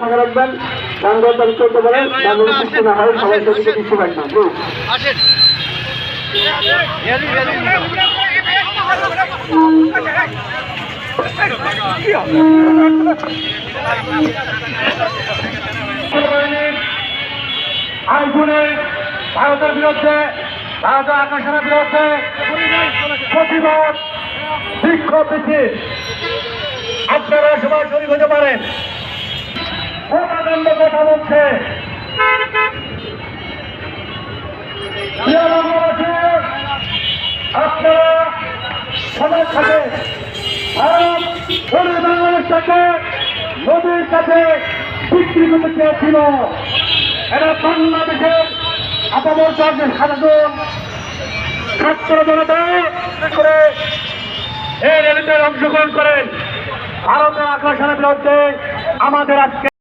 মনে রাখবেন গানগুলো চালু করতে পারেন, গানগুলো সৃষ্টি না হয় সবাই সেদিকে কিছু পারেন না। আইগুনে ভারতের বিরুদ্ধে, ভারতের আগ্রাসনের বিরুদ্ধে প্রতিবাদ বিক্ষোভ মিছিল আপনারা সবাই শরীর হতে পারেন। প্রকাণ্ড কথা বলছে আপনারা সবার সাথে ভারত বাংলাদেশটাকে নদীর কাছে বিক্রি করতে চেয়েছিল। এরা বাংলাদেশের আপামর সাধারণ ছাত্র জনতা করে এই র্যালিতে অংশগ্রহণ করেন। ভারতের আগ্রাসনের বিরুদ্ধে আমাদের আজকে